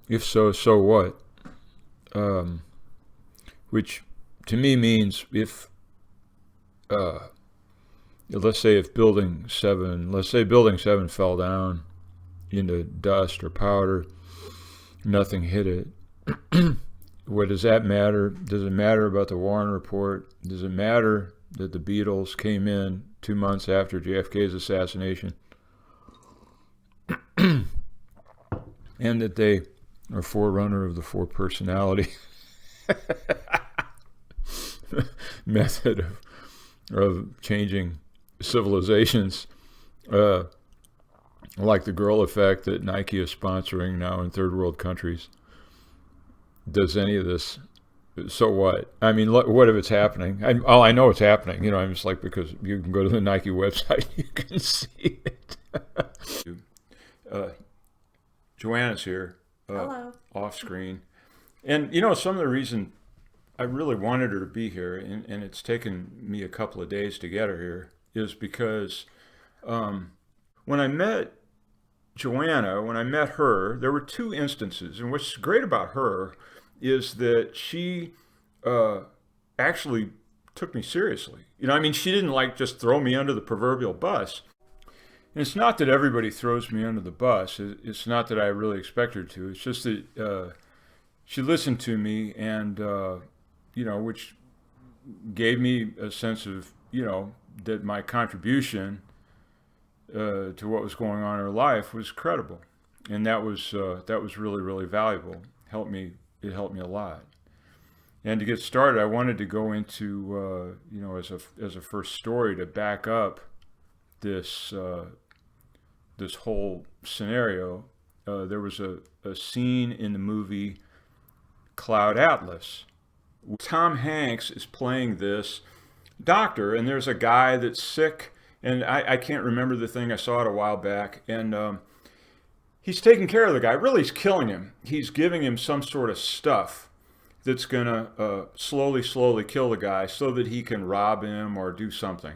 If so, so what? Which to me means if, let's say building seven fell down into dust or powder, nothing hit it. What does that matter? Does it matter about the Warren Report? Does it matter that the Beatles came in 2 months after JFK's assassination and that they are forerunner of the four personality method of changing civilizations, like the girl effect that Nike is sponsoring now in third world countries? Does any of this? So what? I mean, what if it's happening? I know it's happening. I'm just like, because you can go to the Nike website, you can see it. Joanna's here, Hello. off screen, and some of the reason I really wanted her to be here, and it's taken me a couple of days to get her here, is because when I met Joanna, when I met her, there were two instances, and what's great about her is that she actually took me seriously. I mean, she didn't like just throw me under the proverbial bus. And it's not that everybody throws me under the bus. It's not that I really expect her to. It's just that she listened to me, and which gave me a sense of that my contribution to what was going on in her life was credible, and that was really, really valuable. It helped me a lot. And to get started, I wanted to go into as a first story to back up this this whole scenario. There was a scene in the movie Cloud Atlas. Tom Hanks is playing this doctor, and there's a guy that's sick, and I can't remember the thing. I saw it a while back, and he's taking care of the guy. Really, he's killing him. He's giving him some sort of stuff that's going to slowly kill the guy so that he can rob him or do something.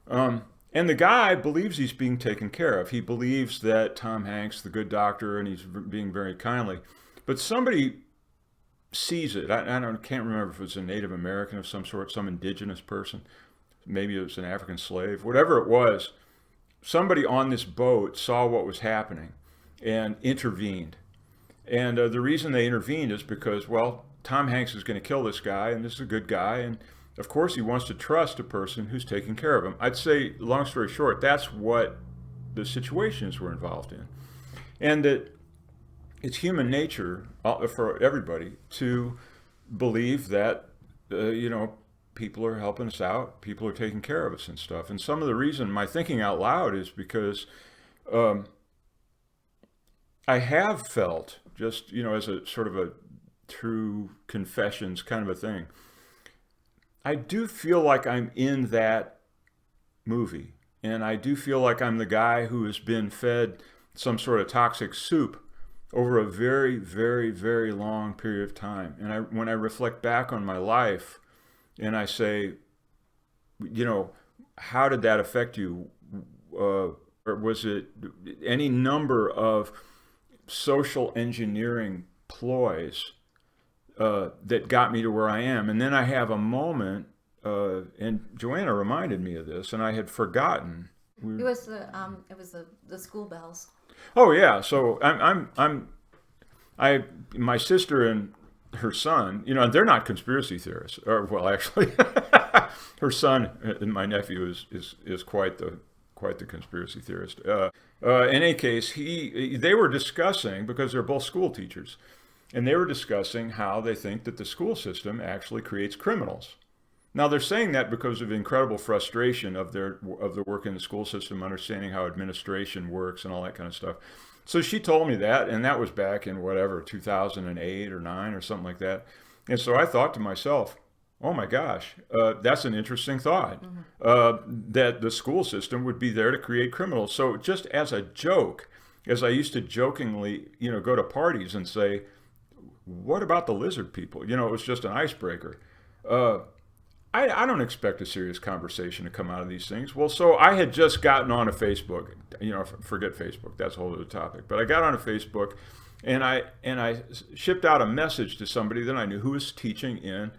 And the guy believes he's being taken care of. He believes that Tom Hanks, the good doctor, and he's being very kindly. But somebody sees it. I can't remember if it was a Native American of some sort, some indigenous person. Maybe it was an African slave. Whatever it was, somebody on this boat saw what was happening and intervened. And the reason they intervened is because, well, Tom Hanks is going to kill this guy, and this is a good guy, and of course he wants to trust a person who's taking care of him. I'd say, long story short, that's what the situations were involved in. And that it's human nature for everybody to believe that, people are helping us out, people are taking care of us and stuff. And some of the reason my thinking out loud is because I have felt, just, as a sort of a true confessions kind of a thing, I do feel like I'm in that movie. And I do feel like I'm the guy who has been fed some sort of toxic soup over a very, very, very long period of time. And when I reflect back on my life and I say, how did that affect you? Or was it any number of social engineering ploys that got me to where I am? And then I have a moment, and Joanna reminded me of this, and I had forgotten. It was the school bells. Oh yeah, so my sister and her son, they're not conspiracy theorists. Or, well, actually, her son, my nephew, is quite the conspiracy theorist. In any case, they were discussing, because they're both school teachers, and they were discussing how they think that the school system actually creates criminals. Now, they're saying that because of incredible frustration of their work in the school system, understanding how administration works and all that kind of stuff. So she told me that, and that was back in 2008 or 9 or something like that. And so I thought to myself, oh my gosh, that's an interesting thought, that the school system would be there to create criminals. So just as a joke, as I used to jokingly, go to parties and say, what about the lizard people? It was just an icebreaker. I don't expect a serious conversation to come out of these things. Well, so I had just gotten on a Facebook. Forget Facebook. That's a whole other topic. But I got on a Facebook, and I shipped out a message to somebody that I knew who was teaching in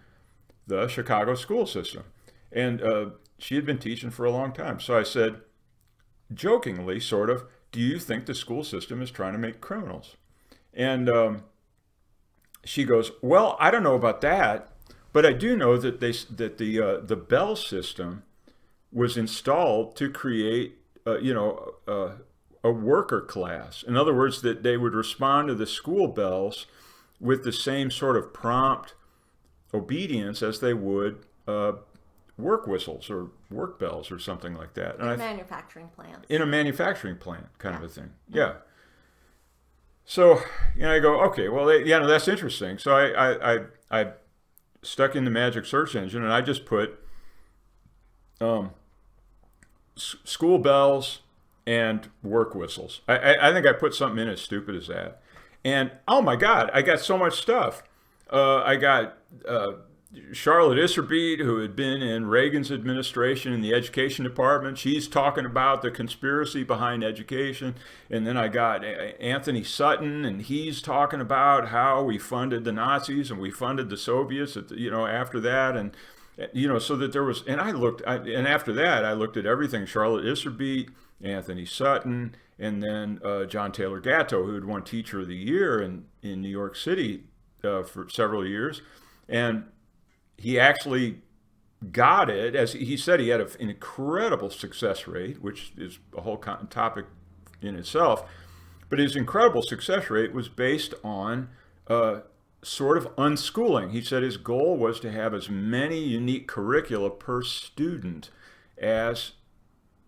the Chicago school system. And she had been teaching for a long time. So I said, jokingly, sort of, do you think the school system is trying to make criminals? And she goes, well, I don't know about that. But I do know that the bell system was installed to create, a worker class. In other words, that they would respond to the school bells with the same sort of prompt obedience as they would work whistles or work bells or something like that. In a manufacturing plant. In a manufacturing plant, kind of a thing. Yeah. So, I go, okay, well, that's interesting. So I stuck in the magic search engine, and I just put school bells and work whistles. I think I put something in as stupid as that. And oh my God, I got so much stuff. I got Charlotte Iserbyt, who had been in Reagan's administration in the education department. She's talking about the conspiracy behind education. And then I got Anthony Sutton, and he's talking about how we funded the Nazis and we funded the Soviets, after that. And, so that there was, and and after that, I looked at everything: Charlotte Iserbyt, Anthony Sutton, and then John Taylor Gatto, who had won Teacher of the Year in New York City for several years. And he actually got it. As he said, he had an incredible success rate, which is a whole topic in itself. But his incredible success rate was based on sort of unschooling. He said his goal was to have as many unique curricula per student as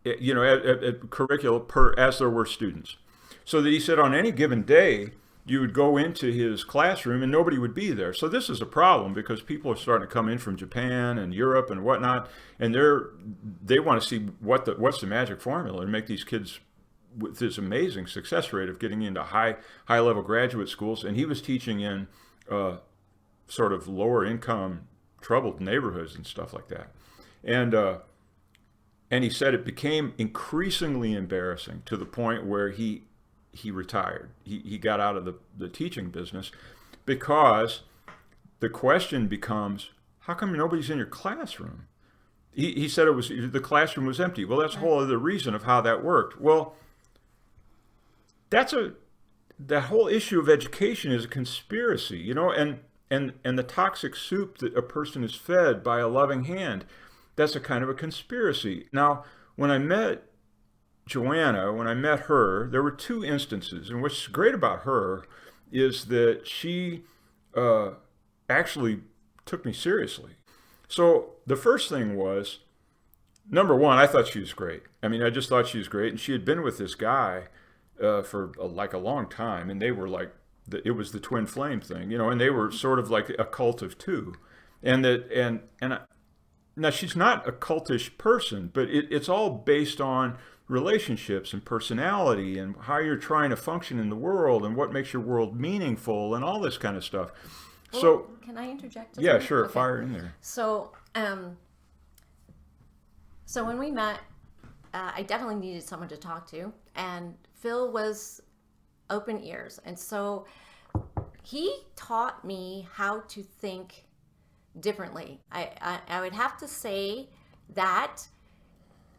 curricula as there were students. So that he said on any given day, you would go into his classroom and nobody would be there. So this is a problem because people are starting to come in from Japan and Europe and whatnot, and they want to see what's the magic formula and make these kids with this amazing success rate of getting into high level graduate schools. And he was teaching in sort of lower income, troubled neighborhoods and stuff like that. And he said it became increasingly embarrassing to the point where he retired. He got out of the teaching business because the question becomes, how come nobody's in your classroom? He said the classroom was empty. Well, that's a whole other reason of how that worked. Well, that whole issue of education is a conspiracy, and the toxic soup that a person is fed by a loving hand, that's a kind of a conspiracy. Now, when I met Joanna, when I met her, there were two instances. And what's great about her is that she actually took me seriously. So the first thing was, number one, I thought she was great. I just thought she was great. And she had been with this guy for a long time. And they were like, it was the twin flame thing, and they were sort of like a cult of two. Now, she's not a cultish person, but it's all based on relationships and personality and how you're trying to function in the world and what makes your world meaningful and all this kind of stuff. Well, so, can I interject? Yeah, sure. Okay. Fire in there. So, so when we met, I definitely needed someone to talk to, and Phil was open ears, and so he taught me how to think differently. I would have to say that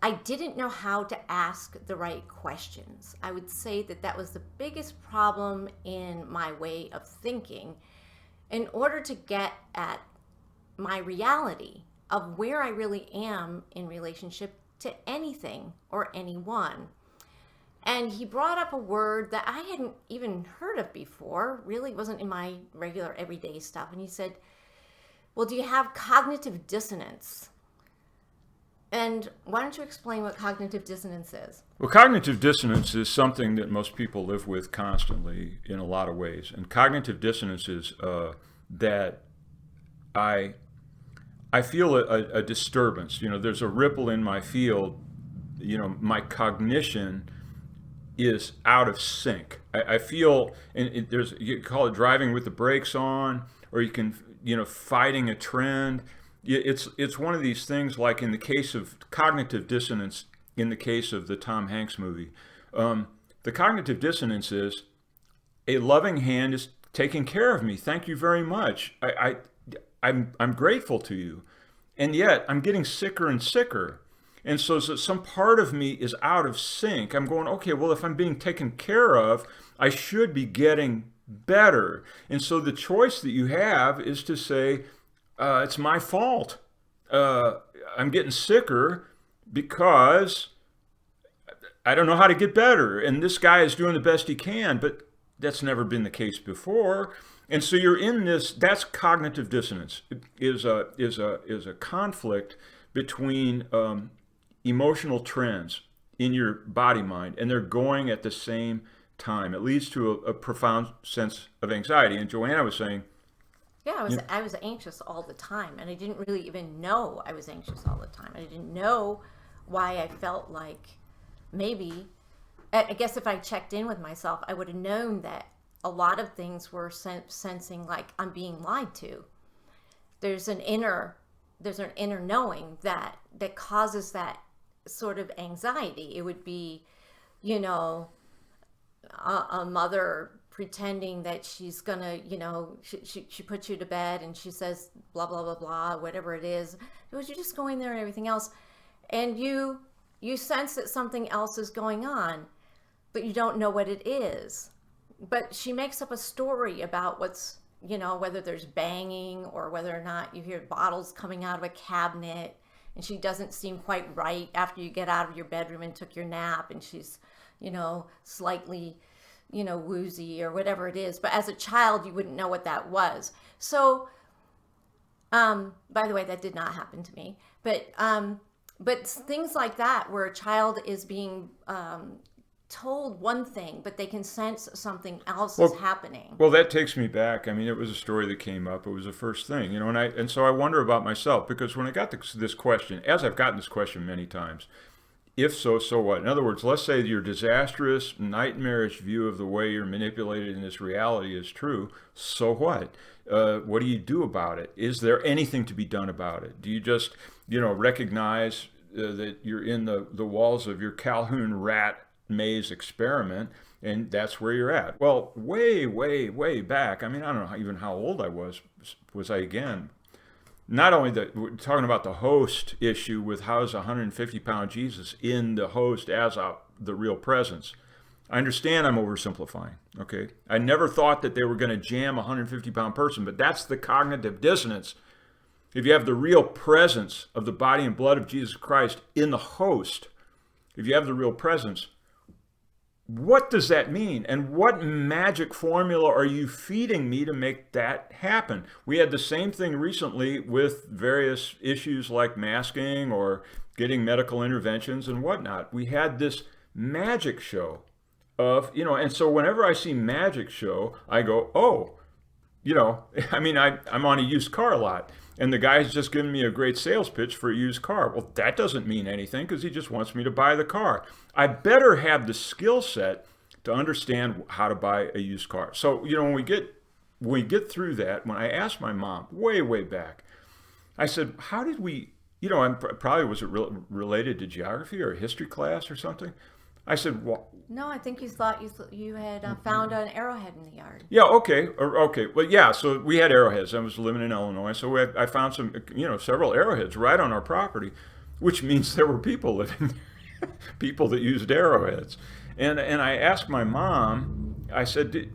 I didn't know how to ask the right questions. I would say that was the biggest problem in my way of thinking. In order to get at my reality of where I really am in relationship to anything or anyone. And he brought up a word that I hadn't even heard of before, really wasn't in my regular everyday stuff. And he said, well, do you have cognitive dissonance? And why don't you explain what cognitive dissonance is? Well, cognitive dissonance is something that most people live with constantly in a lot of ways. And cognitive dissonance is that I feel a disturbance. There's a ripple in my field. My cognition is out of sync. I feel, and you call it driving with the brakes on, or you can, fighting a trend. it's one of these things, like in the case of cognitive dissonance, in the case of the Tom Hanks movie. The cognitive dissonance is a loving hand is taking care of me. Thank you very much. I'm grateful to you. And yet I'm getting sicker and sicker. And so some part of me is out of sync. I'm going, okay, well, if I'm being taken care of, I should be getting better. And so the choice that you have is to say, it's my fault. I'm getting sicker because I don't know how to get better. And this guy is doing the best he can, but that's never been the case before. And so you're in this, that's cognitive dissonance, is a conflict between emotional trends in your body mind, and they're going at the same time. It leads to a profound sense of anxiety. And Joanna was saying, yeah, I was anxious all the time, and I didn't really even know I was anxious all the time. I didn't know why I felt like maybe, I guess if I checked in with myself, I would have known that a lot of things were sensing like I'm being lied to. There's an inner knowing that causes that sort of anxiety. It would be, a mother pretending that she's gonna, she puts you to bed and she says blah blah blah blah, whatever it is. You're just going there and everything else, and you sense that something else is going on, but you don't know what it is. But she makes up a story about what's, whether there's banging or whether or not you hear bottles coming out of a cabinet, and she doesn't seem quite right after you get out of your bedroom and took your nap, and she's, slightly, woozy or whatever it is. But as a child, you wouldn't know what that was. So, by the way, that did not happen to me. But things like that, where a child is being told one thing, but they can sense something else is happening. Well, that takes me back. I mean, it was a story that came up. It was the first thing, and so I wonder about myself, because when I got this question, as I've gotten this question many times, if so, so what? In other words, let's say your disastrous, nightmarish view of the way you're manipulated in this reality is true. So what? What do you do about it? Is there anything to be done about it? Do you just, recognize that you're in the walls of your Calhoun rat maze experiment, and that's where you're at? Well, way, way, way back, I mean, I don't know even how old I was I again? Not only that, we're talking about the host issue with how's a 150-pound Jesus in the host as the real presence. I understand I'm oversimplifying, okay? I never thought that they were going to jam a 150-pound person, but that's the cognitive dissonance. If you have the real presence of the body and blood of Jesus Christ in the host, if you have the real presence, what does that mean? And what magic formula are you feeding me to make that happen? We had the same thing recently with various issues like masking or getting medical interventions and whatnot. We had this magic show of, and so whenever I see magic show, I go, oh, I'm on a used car lot, and the guy's just giving me a great sales pitch for a used car. Well, that doesn't mean anything, because he just wants me to buy the car. I better have the skill set to understand how to buy a used car. So, when we get through that, when I asked my mom way, way back, I said, how did we, probably was it related to geography or a history class or something? I said, well, no, I think you thought you had found an arrowhead in the yard. Yeah, okay. Well, yeah, so we had arrowheads. I was living in Illinois, so I found some, several arrowheads right on our property, which means there were people living there, people that used arrowheads. And I asked my mom, I said,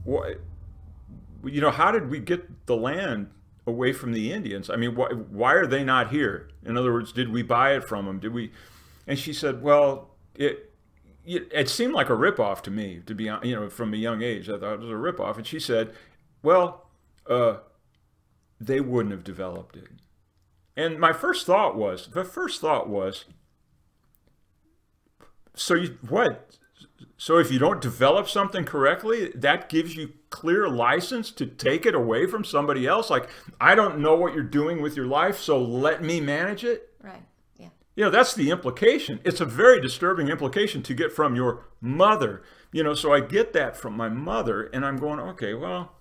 how did we get the land away from the Indians? I mean, why are they not here? In other words, did we buy it from them? Did we? And she said, well, it seemed like a ripoff to me, to be, from a young age. I thought it was a ripoff. And she said, well, they wouldn't have developed it. And my first thought was, so if you don't develop something correctly, that gives you clear license to take it away from somebody else? Like, I don't know what you're doing with your life, so let me manage it? Right. That's the implication. It's a very disturbing implication to get from your mother. So I get that from my mother, and I'm going, okay, well,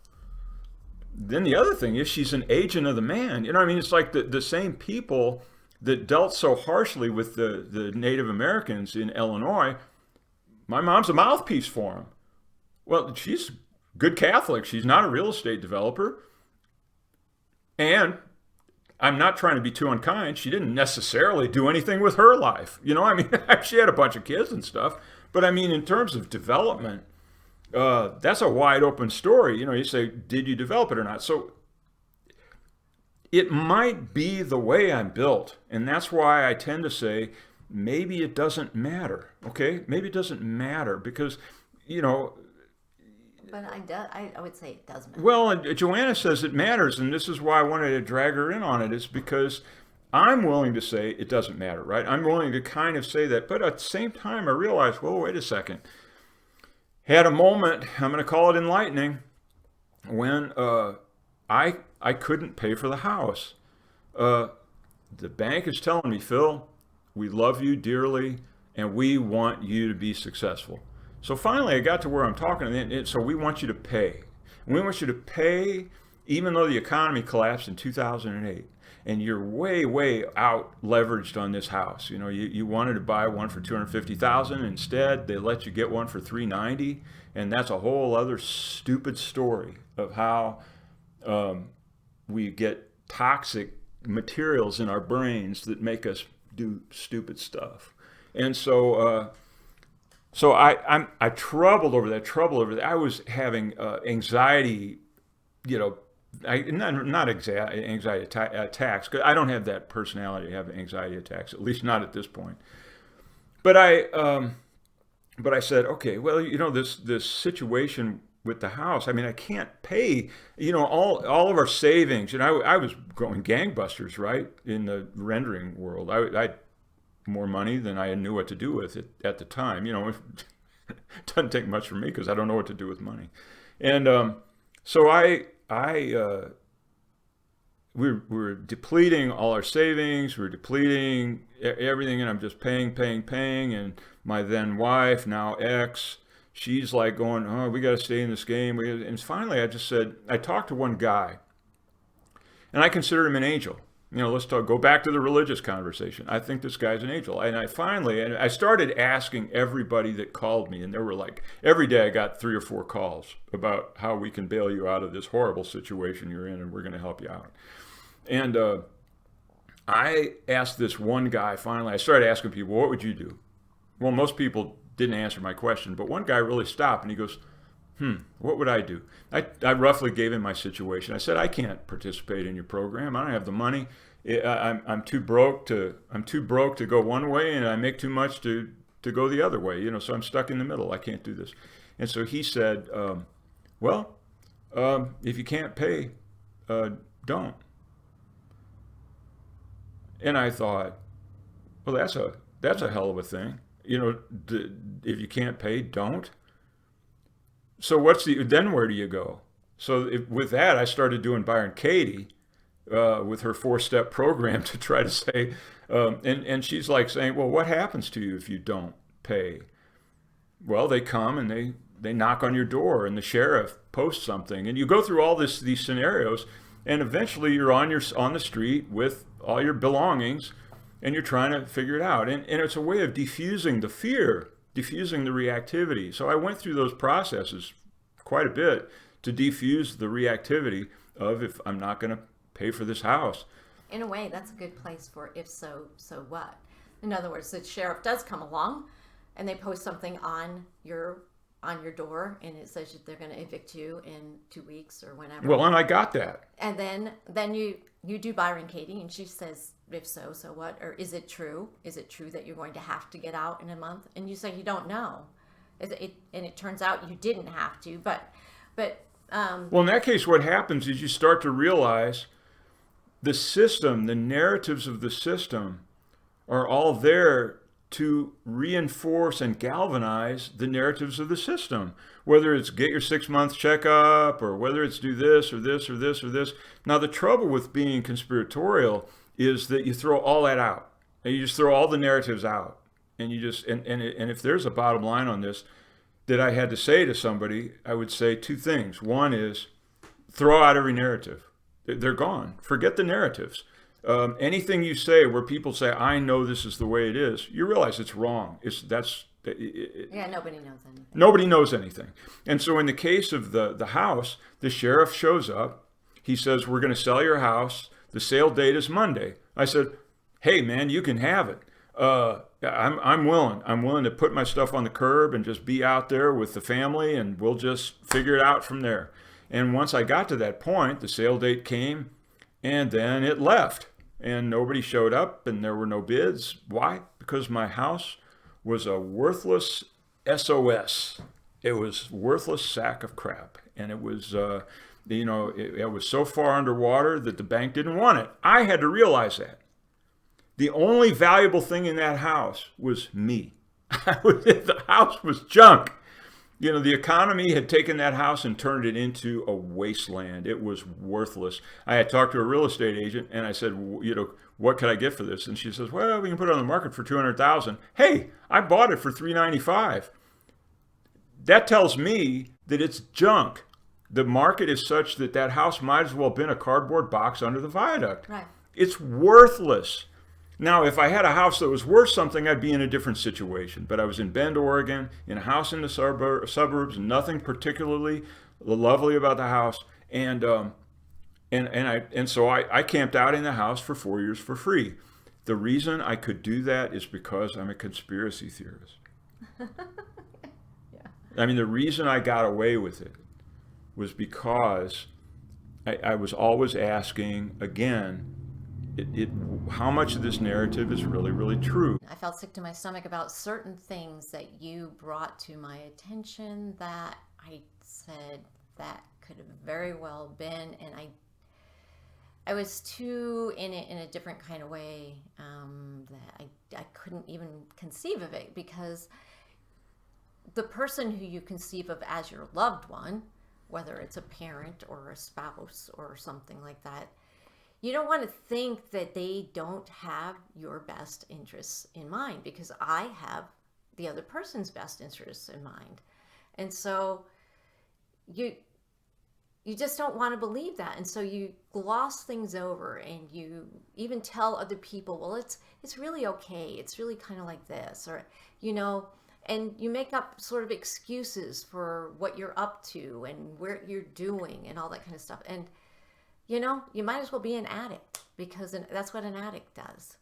then the other thing is she's an agent of the man. You know what I mean? It's like the same people that dealt so harshly with the Native Americans in Illinois. My mom's a mouthpiece for them. Well, she's a good Catholic. She's not a real estate developer. And I'm not trying to be too unkind. She didn't necessarily do anything with her life. You know, I mean, she had a bunch of kids and stuff. But I mean, in terms of development, that's a wide open story. You know, you say, did you develop it or not? So it might be the way I'm built. And that's why I tend to say, maybe it doesn't matter. Okay? Maybe it doesn't matter because, you know. But I would say it does matter. Well, Joanna says it matters. And this is why I wanted to drag her in on it, is because I'm willing to say it doesn't matter, right? I'm willing to kind of say that. But at the same time, I realized, well, wait a second. Had a moment, I'm going to call it enlightening, when I couldn't pay for the house. The bank is telling me, Phil, we love you dearly, and we want you to be successful. So finally, I got to where I'm talking, and so we want you to pay. We want you to pay, even though the economy collapsed in 2008, and you're way, way out leveraged on this house. You know, you wanted to buy one for $250,000. Instead, they let you get one for $390,000, and that's a whole other stupid story of how we get toxic materials in our brains that make us do stupid stuff. And so I troubled over that. I was having anxiety, you know, not anxiety attacks, because I don't have that personality to have anxiety attacks, at least not at this point. But I said, okay, well, you know, this situation with the house, I mean, I can't pay, you know, all of our savings. And I was going gangbusters, right, in the rendering world. I had more money than I knew what to do with it at the time. You know, it doesn't take much from me because I don't know what to do with money. And so we were depleting all our savings. We were depleting everything, and I'm just paying. And my then wife, now ex, she's like going, oh, we got to stay in this game. And finally, I just said, I talked to one guy, and I considered him an angel. You know, let's go back to the religious conversation. I think this guy's an angel. And I started asking everybody that called me, and there were like, every day I got 3 or 4 calls about how we can bail you out of this horrible situation you're in, and we're going to help you out. And I asked this one guy, finally, I started asking people, what would you do? Well, most people didn't answer my question, but one guy really stopped, and he goes, what would I do? I roughly gave him my situation. I said, I can't participate in your program. I don't have the money. I'm too broke to go one way, and I make too much to go the other way. You know, so I'm stuck in the middle. I can't do this. And so he said, well, if you can't pay, don't. And I thought, well, that's a hell of a thing. You know, if you can't pay, don't. So then where do you go? So with that, I started doing Byron Katie with her 4-step program to try to say, and she's like saying, well, what happens to you if you don't pay? Well, they come and they knock on your door, and the sheriff posts something, and you go through all these scenarios, and eventually you're on the street with all your belongings, and you're trying to figure it out. And it's a way of diffusing the fear, diffusing the reactivity. So I went through those processes quite a bit to defuse the reactivity of, if I'm not going to pay for this house. In a way, that's a good place for if so, so what? In other words, the sheriff does come along and they post something on your door, and it says that they're going to evict you in 2 weeks or whenever. Well, and I got that. And then you do Byron Katie, and she says, if so, so what? Or is it true? Is it true that you're going to have to get out in a month? And you say you don't know. And it turns out you didn't have to. But well, in that case, what happens is you start to realize the system, the narratives of the system are all there to reinforce and galvanize the narratives of the system, whether it's get your 6-month checkup, or whether it's do this or this or this or this. Now, the trouble with being conspiratorial is that you throw all that out, and you just throw all the narratives out, and you just and if there's a bottom line on this that I had to say to somebody, I would say 2 things. One is, throw out every narrative. They're gone. Forget the narratives. Anything you say where people say, I know this is the way it is, you realize it's wrong. Yeah, nobody knows anything. Nobody knows anything. And so in the case of the house, the sheriff shows up. He says, we're going to sell your house. The sale date is Monday. I said, hey, man, you can have it. I'm willing. I'm willing to put my stuff on the curb and just be out there with the family, and we'll just figure it out from there. And once I got to that point, the sale date came, and then it left. And nobody showed up, and there were no bids. Why? Because my house was a worthless SOS. It was a worthless sack of crap. And it was, it was so far underwater that the bank didn't want it. I had to realize that. The only valuable thing in that house was me. The house was junk. The economy had taken that house and turned it into a wasteland. It was worthless. I had talked to a real estate agent, and I said, what could I get for this? And she says, well, we can put it on the market for $200,000. Hey, I bought it for $395. That tells me that it's junk. The market is such that house might as well have been a cardboard box under the viaduct. Right. It's worthless. Now, if I had a house that was worth something, I'd be in a different situation. But I was in Bend, Oregon, in a house in the suburbs, nothing particularly lovely about the house. And so I camped out in the house for 4 years for free. The reason I could do that is because I'm a conspiracy theorist. Yeah. I mean, the reason I got away with it was because I was always asking, again, how much of this narrative is really, really true? I felt sick to my stomach about certain things that you brought to my attention that I said that could have very well been, and I was too in it in a different kind of way that I couldn't even conceive of it, because the person who you conceive of as your loved one, whether it's a parent or a spouse or something like that, you don't want to think that they don't have your best interests in mind, because I have the other person's best interests in mind. And so you just don't want to believe that. And so you gloss things over, and you even tell other people, well, it's really okay. It's really kind of like this, or, and you make up sort of excuses for what you're up to and where you're doing and all that kind of stuff. And you might as well be an addict, because that's what an addict does.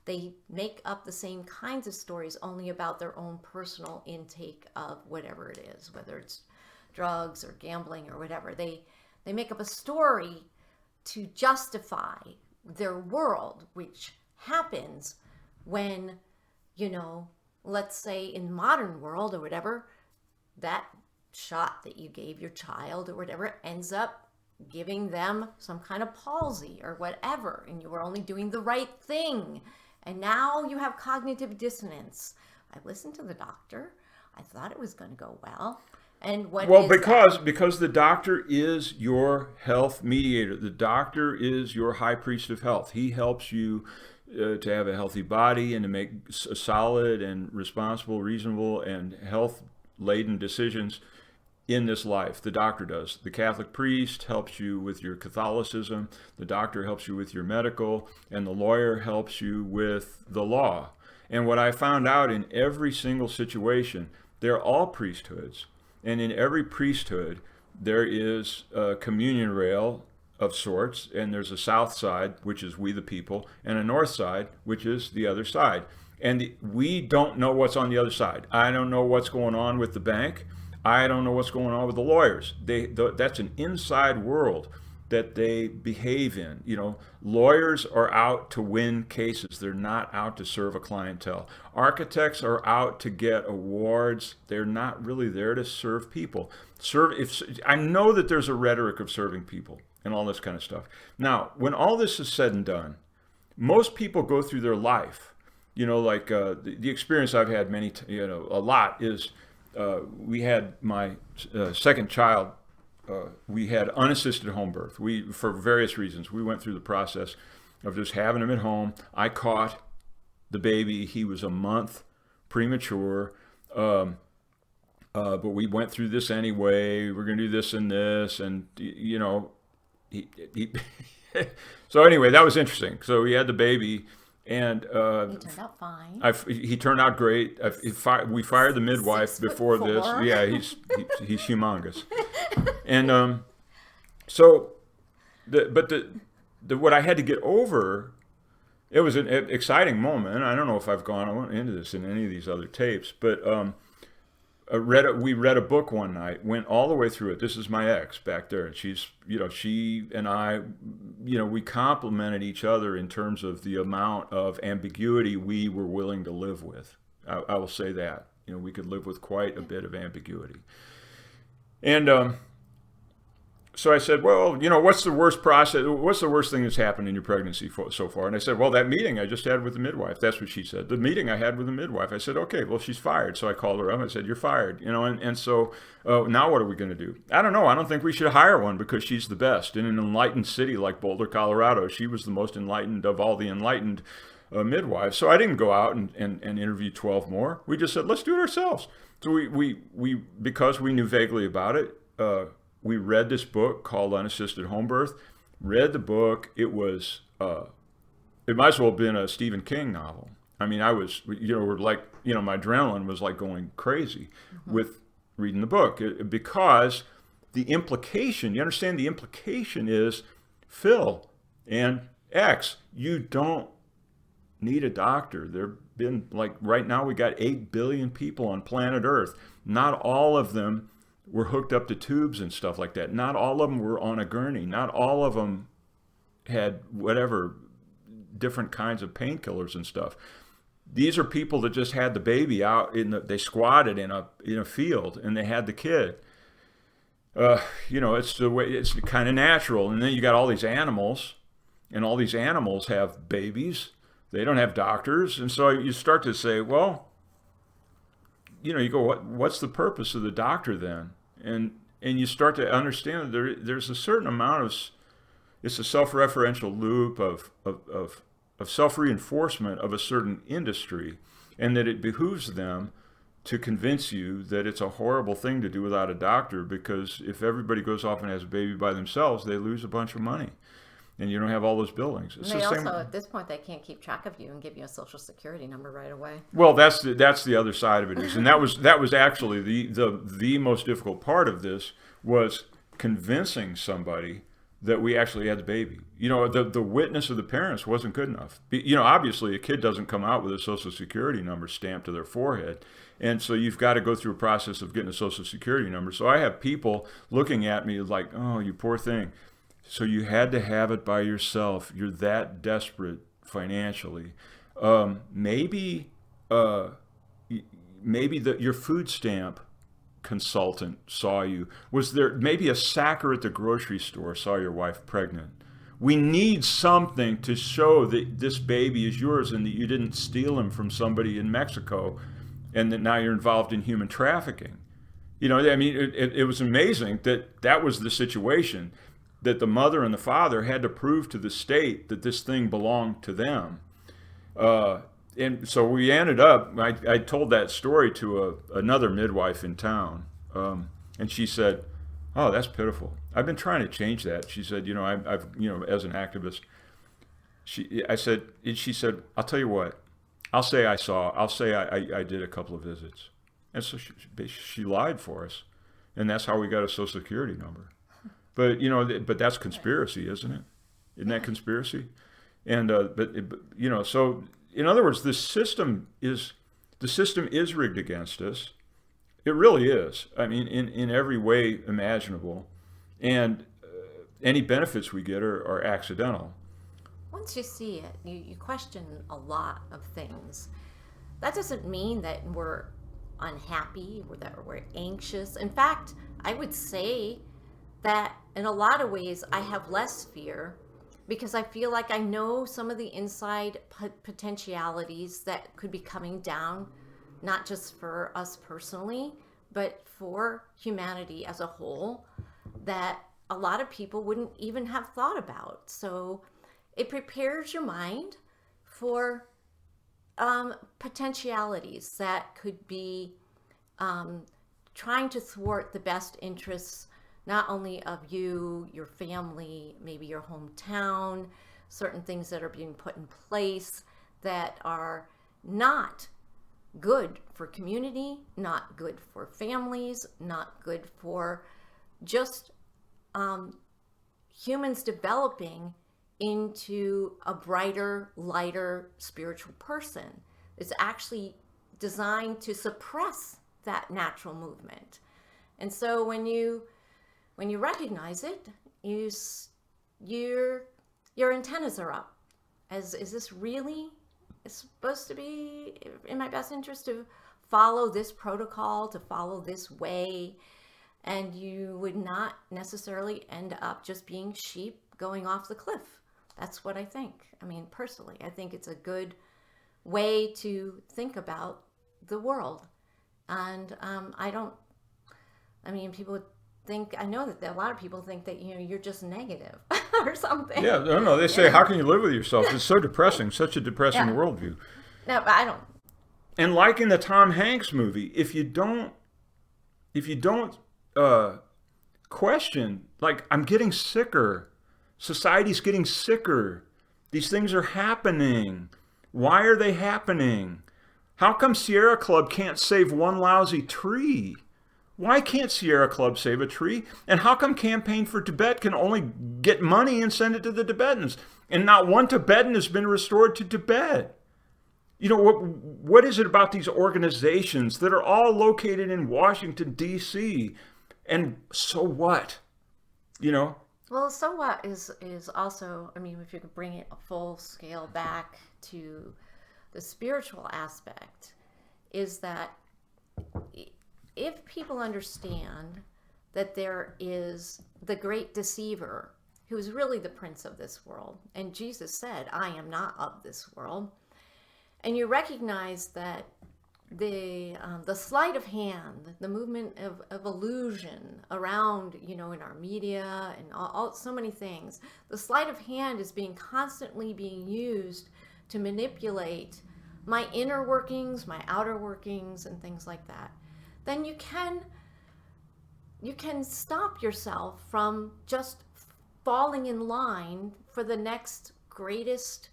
They make up the same kinds of stories, only about their own personal intake of whatever it is, whether it's drugs or gambling or whatever. They make up a story to justify their world, which happens when, let's say in modern world or whatever, that shot that you gave your child or whatever ends up giving them some kind of palsy or whatever, and you were only doing the right thing, and now you have cognitive dissonance. I listened to the doctor. I thought it was going to go well. And because the doctor is your health mediator. The doctor is your high priest of health. He helps you to have a healthy body and to make solid and responsible, reasonable, and health-laden decisions in this life. The doctor does. The Catholic priest helps you with your Catholicism. The doctor helps you with your medical, and the lawyer helps you with the law. And what I found out in every single situation, they're all priesthoods. And in every priesthood, there is a communion rail of sorts, and there's a south side, which is we the people, and a north side, which is the other side. And we don't know what's on the other side. I don't know what's going on with the bank. I don't know what's going on with the lawyers. That's an inside world that they behave in. Lawyers are out to win cases. They're not out to serve a clientele. Architects are out to get awards. They're not really there to serve people. I know that there's a rhetoric of serving people and all this kind of stuff. Now, when all this is said and done, most people go through their life. The experience I've had a lot is, we had my second child. We had unassisted home birth. For various reasons, we went through the process of just having him at home. I caught the baby. He was a month premature. but we went through this anyway. We're going to do this and this. And, he so anyway, that was interesting. So he had the baby. And He turned out fine. he turned out great. We fired the midwife before this. 6'4". Yeah, he's humongous. And so, what I had to get over, it was an exciting moment. I don't know if I've gone into this in any of these other tapes, but we read a book one night, went all the way through it. This is my ex back there, and she and I, we complimented each other in terms of the amount of ambiguity we were willing to live with. I will say that, we could live with quite a bit of ambiguity. And so I said, well, what's the worst thing that's happened in your pregnancy so far? And I said, well, that meeting I just had with the midwife. That's what she said. The meeting I had with the midwife. I said, okay, well, she's fired. So I called her up. I said, you're fired. And so now what are we going to do? I don't know. I don't think we should hire one because she's the best. In an enlightened city like Boulder, Colorado, she was the most enlightened of all the enlightened midwives. So I didn't go out and interview 12 more. We just said, let's do it ourselves. So we because we knew vaguely about it, we read this book called Unassisted Home Birth. Read the book. It was, it might as well have been a Stephen King novel. I mean, I was, my adrenaline was like going crazy with reading the book because the implication, you understand the implication is, Phil and X, you don't need a doctor. There've been, right now we got 8 billion people on planet Earth. Not all of them were hooked up to tubes and stuff like that. Not all of them were on a gurney. Not all of them had whatever different kinds of painkillers and stuff. These are people that just had the baby out they squatted in a field and they had the kid. It's the way, it's kind of natural. And then you got all these animals, and all these animals have babies. They don't have doctors. And so you start to say, well, you go, what's the purpose of the doctor then? And you start to understand that there's a certain amount of, it's a self-referential loop of self-reinforcement of a certain industry, and that it behooves them to convince you that it's a horrible thing to do without a doctor, because if everybody goes off and has a baby by themselves, they lose a bunch of money. And you don't have all those buildings. It's they also, at this point, they can't keep track of you and give you a social security number right away. Well, that's the other side of it is, and that was actually the most difficult part of this, was convincing somebody that we actually had the baby. The witness of the parents wasn't good enough. Obviously a kid doesn't come out with a social security number stamped to their forehead. And so you've got to go through a process of getting a social security number. So I have people looking at me like, oh, you poor thing. So you had to have it by yourself. You're that desperate financially. Maybe your food stamp consultant saw you. Was there maybe a sacker at the grocery store saw your wife pregnant? We need something to show that this baby is yours and that you didn't steal him from somebody in Mexico, and that now you're involved in human trafficking. It was amazing that was the situation, that the mother and the father had to prove to the state that this thing belonged to them. And so we ended up, I told that story to another midwife in town, and she said, oh, that's pitiful. I've been trying to change that. She said, I've as an activist, she said, I'll tell you what, I'll say I did a couple of visits. And so she lied for us. And that's how we got a social security number. But but that's conspiracy, isn't it? Isn't that conspiracy? And so in other words, the system is rigged against us. It really is. I mean, in every way imaginable, and any benefits we get are accidental. Once you see it, you question a lot of things. That doesn't mean that we're unhappy or that we're anxious. In fact, I would say that in a lot of ways I have less fear, because I feel like I know some of the inside potentialities that could be coming down, not just for us personally, but for humanity as a whole, that a lot of people wouldn't even have thought about. So it prepares your mind for potentialities that could be trying to thwart the best interests not only of you, your family, maybe your hometown, certain things that are being put in place that are not good for community, not good for families, not good for just humans developing into a brighter, lighter spiritual person. It's actually designed to suppress that natural movement. And so when you recognize it, your antennas are up. Is this really supposed to be in my best interest to follow this protocol, to follow this way? And you would not necessarily end up just being sheep going off the cliff. That's what I think. I mean, personally, I think it's a good way to think about the world. And people think, I know that a lot of people think that, you're just negative or something. Yeah, no, they say, how can you live with yourself? It's so depressing, such a depressing worldview. No, but I don't. And like in the Tom Hanks movie, if you don't question, like, I'm getting sicker, society's getting sicker, these things are happening, why are they happening? How come Sierra Club can't save one lousy tree? Why can't Sierra Club save a tree? And how come Campaign for Tibet can only get money and send it to the Tibetans? And not one Tibetan has been restored to Tibet. What is it about these organizations that are all located in Washington, D.C.? And so what? Well, so what is also, if you could bring it a full scale back to the spiritual aspect, is that if people understand that there is the great deceiver who is really the prince of this world, and Jesus said, I am not of this world, and you recognize that the sleight of hand, the movement of illusion around, in our media and all so many things, the sleight of hand is constantly being used to manipulate my inner workings, my outer workings, and things like that. Then you can stop yourself from just falling in line for the next greatest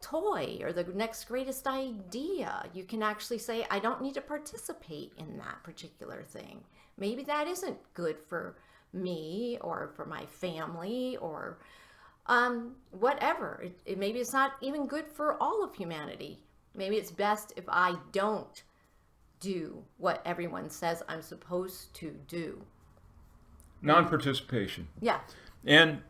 toy or the next greatest idea. You can actually say, I don't need to participate in that particular thing. Maybe that isn't good for me or for my family or whatever. Maybe it's not even good for all of humanity. Maybe it's best if I don't do what everyone says I'm supposed to do. Non-participation. Yeah. And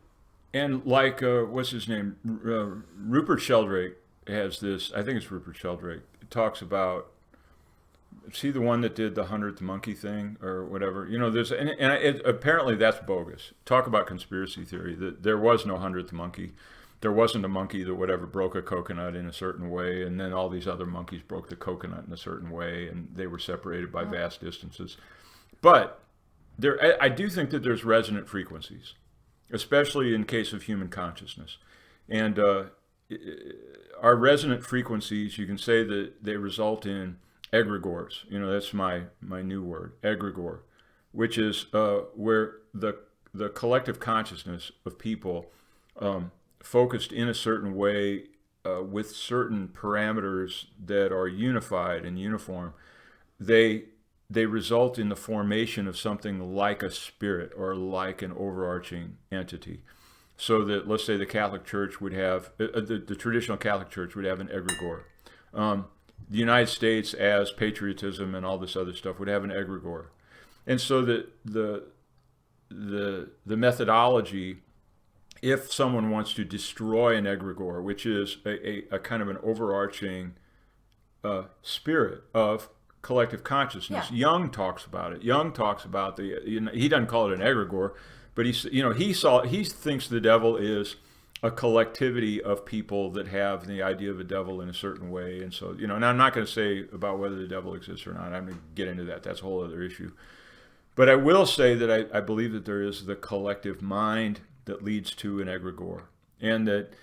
like, what's his name? Rupert Sheldrake has this, I think it's Rupert Sheldrake, it talks about, is he the one that did the 100th monkey thing or whatever? Apparently that's bogus. Talk about conspiracy theory, that there was no 100th monkey. There wasn't a monkey that broke a coconut in a certain way, and then all these other monkeys broke the coconut in a certain way, and they were separated by vast distances. But I do think that there's resonant frequencies, especially in case of human consciousness. And our resonant frequencies, you can say that they result in egregores. That's my new word, egregore, which is where the collective consciousness of people focused in a certain way with certain parameters that are unified and uniform, they result in the formation of something like a spirit or like an overarching entity. So that, let's say the Catholic Church would have, the traditional Catholic Church would have an egregore. The United States, as patriotism and all this other stuff, would have an egregore. And so the methodology, if someone wants to destroy an egregore, which is a kind of an overarching spirit of collective consciousness. Yeah. Jung talks about it. Jung talks about he doesn't call it an egregore, but he thinks the devil is a collectivity of people that have the idea of a devil in a certain way. And so, and I'm not going to say about whether the devil exists or not. I'm going to get into that. That's a whole other issue. But I will say that I believe that there is the collective mind that leads to an egregore, and that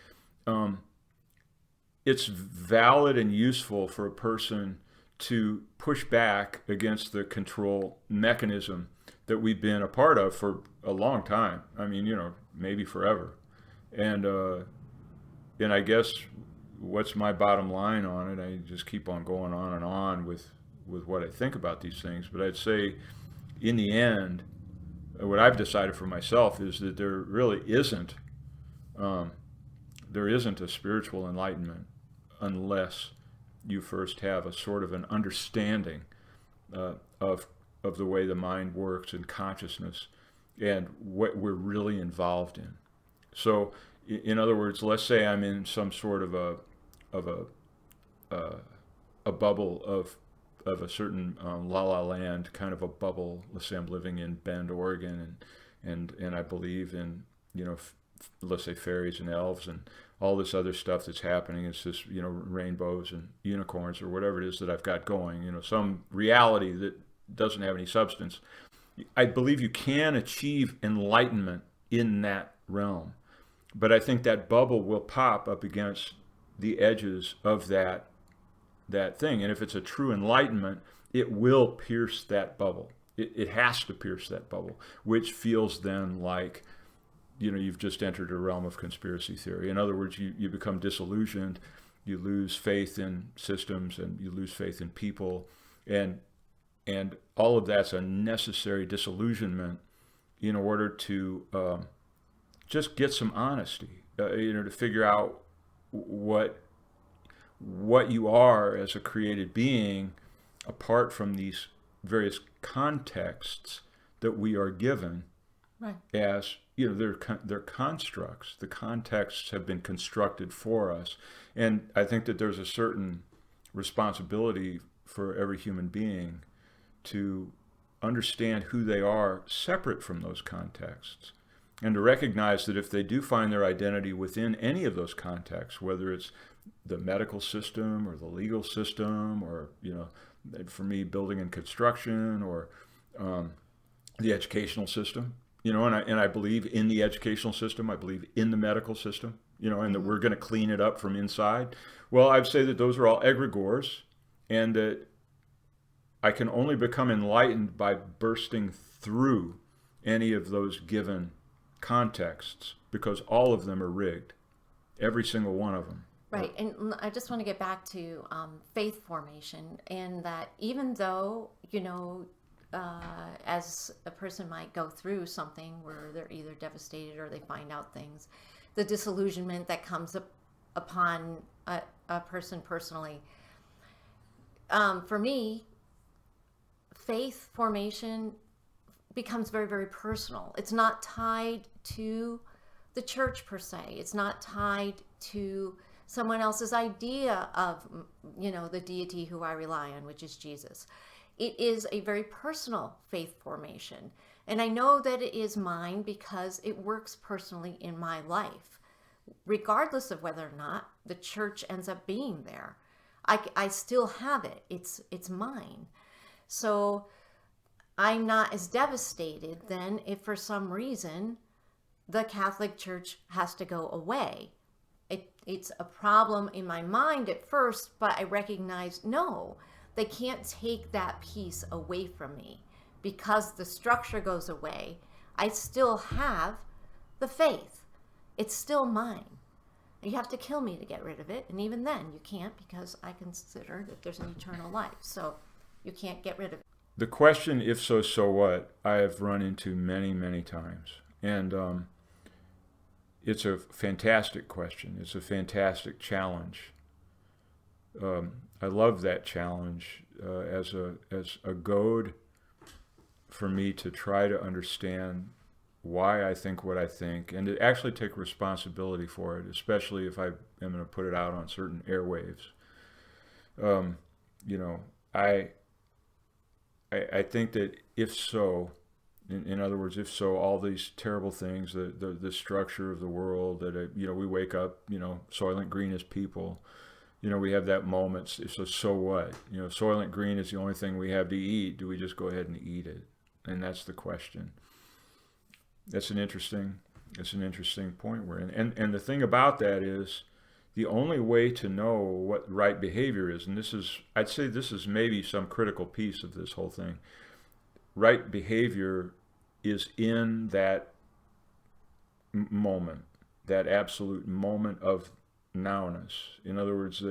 it's valid and useful for a person to push back against the control mechanism that we've been a part of for a long time. I mean, maybe forever. And I guess what's my bottom line on it? I just keep on going on and on with what I think about these things. But I'd say, in the end, what I've decided for myself is that there really isn't a spiritual enlightenment unless you first have a sort of an understanding of the way the mind works and consciousness and what we're really involved in. So, in other words, let's say I'm in some sort of a bubble of a certain La La Land kind of a bubble. Let's say I'm living in Bend, Oregon, and I believe in let's say fairies and elves and all this other stuff that's happening. It's just rainbows and unicorns or whatever it is that I've got going. Some reality that doesn't have any substance. I believe you can achieve enlightenment in that realm, but I think that bubble will pop up against the edges of that thing. And if it's a true enlightenment, it will pierce that bubble. It has to pierce that bubble, which feels then like, you've just entered a realm of conspiracy theory. In other words, you become disillusioned, you lose faith in systems, and you lose faith in people, and all of that's a necessary disillusionment in order to just get some honesty, to figure out what you are as a created being, apart from these various contexts that we are given. Right. As they're constructs. The contexts have been constructed for us, and I think that there's a certain responsibility for every human being to understand who they are separate from those contexts, and to recognize that if they do find their identity within any of those contexts, whether it's the medical system or the legal system, or for me, building and construction, or the educational system. And I believe in the educational system. I believe in the medical system, and that we're going to clean it up from inside. Well, I'd say that those are all egregores, and that I can only become enlightened by bursting through any of those given contexts, because all of them are rigged, every single one of them. Right. And I just want to get back to faith formation, and that even though, as a person might go through something where they're either devastated or they find out things, the disillusionment that comes upon a person personally. For me, faith formation becomes very, very personal. It's not tied to the church per se. It's not tied to someone else's idea of, the deity who I rely on, which is Jesus. It is a very personal faith formation. And I know that it is mine because it works personally in my life, regardless of whether or not the church ends up being there. I still have it. It's mine. So I'm not as devastated then if for some reason the Catholic Church has to go away. It's a problem in my mind at first, but I recognize, no, they can't take that piece away from me. Because the structure goes away, I still have the faith. It's still mine. You have to kill me to get rid of it, and even then you can't, because I consider that there's an eternal life, so you can't get rid of it. The question, if so, so what, I have run into many, many times. And it's a fantastic question. It's a fantastic challenge. I love that challenge as a goad for me to try to understand why I think what I think, and to actually take responsibility for it, especially if I am going to put it out on certain airwaves. I think that if so, in other words, if so, all these terrible things, the structure of the world, that we wake up, Soylent Green as people, we have that moment. So what? Soylent Green is the only thing we have to eat. Do we just go ahead and eat it? And that's the question. That's an interesting point we're in. And the thing about that is, the only way to know what right behavior is, and I'd say this is maybe some critical piece of this whole thing. Right behavior is in that moment, that absolute moment of nowness. In other words,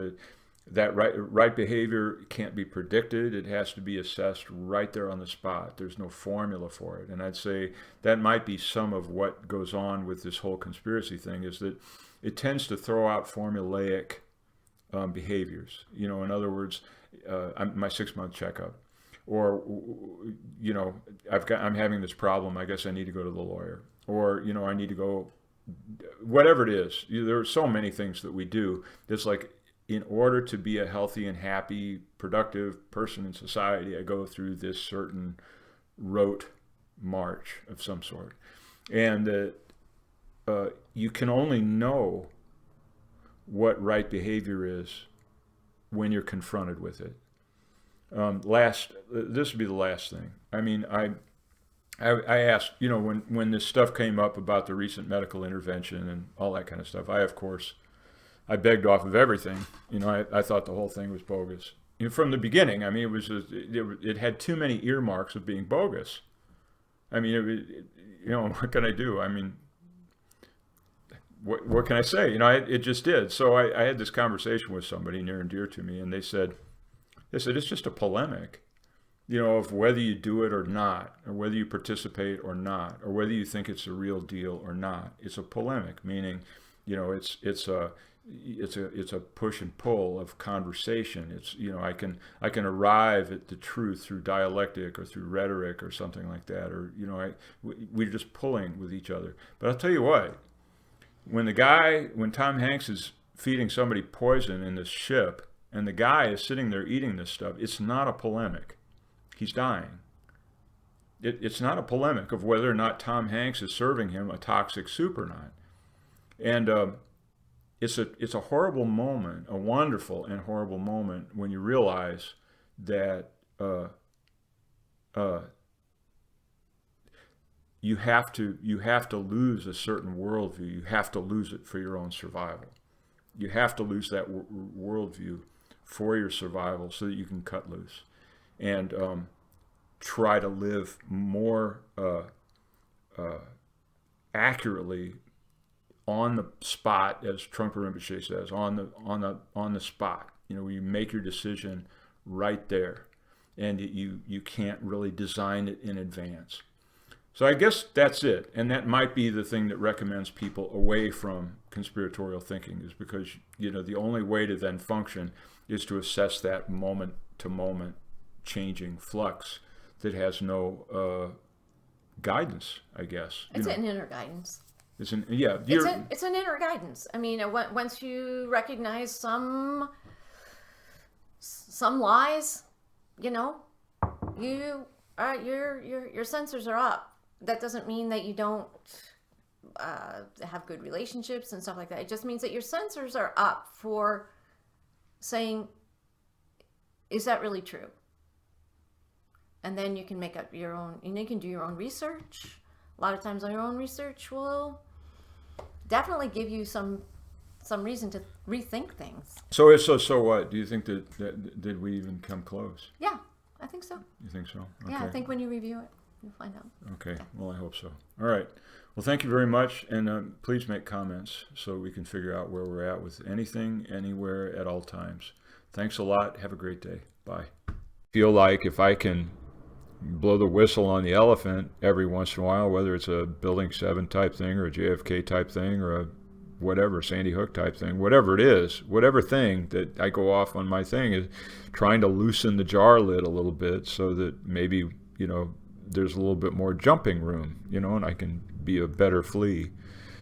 that right behavior can't be predicted. It has to be assessed right there on the spot. There's no formula for it. And I'd say that might be some of what goes on with this whole conspiracy thing, is that it tends to throw out formulaic behaviors. In other words, my 6-month checkup, or I'm having this problem. I guess I need to go to the lawyer, or I need to go, whatever it is. There are so many things that we do. It's like, in order to be a healthy and happy, productive person in society, I go through this certain rote march of some sort. And you can only know what right behavior is when you're confronted with it. This would be the last thing. I mean, I asked, when this stuff came up about the recent medical intervention and all that kind of stuff, I begged off of everything. I thought the whole thing was bogus. From the beginning, I mean, it had too many earmarks of being bogus. I mean, what can I do? I mean, what can I say? It just did. So I had this conversation with somebody near and dear to me, and they said it's just a polemic, of whether you do it or not, or whether you participate or not, or whether you think it's a real deal or not. It's a polemic, meaning, it's a push and pull of conversation. It's, I can arrive at the truth through dialectic or through rhetoric or something like that, or we're just pulling with each other. But I'll tell you what, when Tom Hanks is feeding somebody poison in this ship, and the guy is sitting there eating this stuff, it's not a polemic. He's dying. It's not a polemic of whether or not Tom Hanks is serving him a toxic soup or not. And it's a horrible moment, a wonderful and horrible moment, when you realize that you have to lose a certain worldview. You have to lose it for your own survival. You have to lose that worldview for your survival so that you can cut loose and try to live more accurately on the spot, as Trungpa Rinpoche says, on the spot. You make your decision right there, and you can't really design it in advance. So I guess that's it, and that might be the thing that recommends people away from conspiratorial thinking, is because the only way to then function is to assess that moment to moment changing flux that has no guidance, I guess. It's an inner guidance. It's an inner guidance. I mean, once you recognize some lies, your sensors are up. That doesn't mean that you don't have good relationships and stuff like that. It just means that your sensors are up for saying, is that really true? And then you can make up your own, you can do your own research. A lot of times your own research will definitely give you some reason to rethink things. So what? Do you think that did we even come close? Yeah, I think so. You think so? Okay. Yeah, I think when you review it, you'll find out. Okay, Yeah. well, I hope so. All right. Well, thank you very much, and please make comments so we can figure out where we're at with anything, anywhere, at all times. Thanks a lot. Have a great day. Bye. Feel like if I can blow the whistle on the elephant every once in a while, whether it's a Building 7 type thing or a JFK type thing or a whatever, Sandy Hook type thing, whatever it is, whatever thing that I go off on my thing, is trying to loosen the jar lid a little bit so that maybe, there's a little bit more jumping room, and I can be a better flea.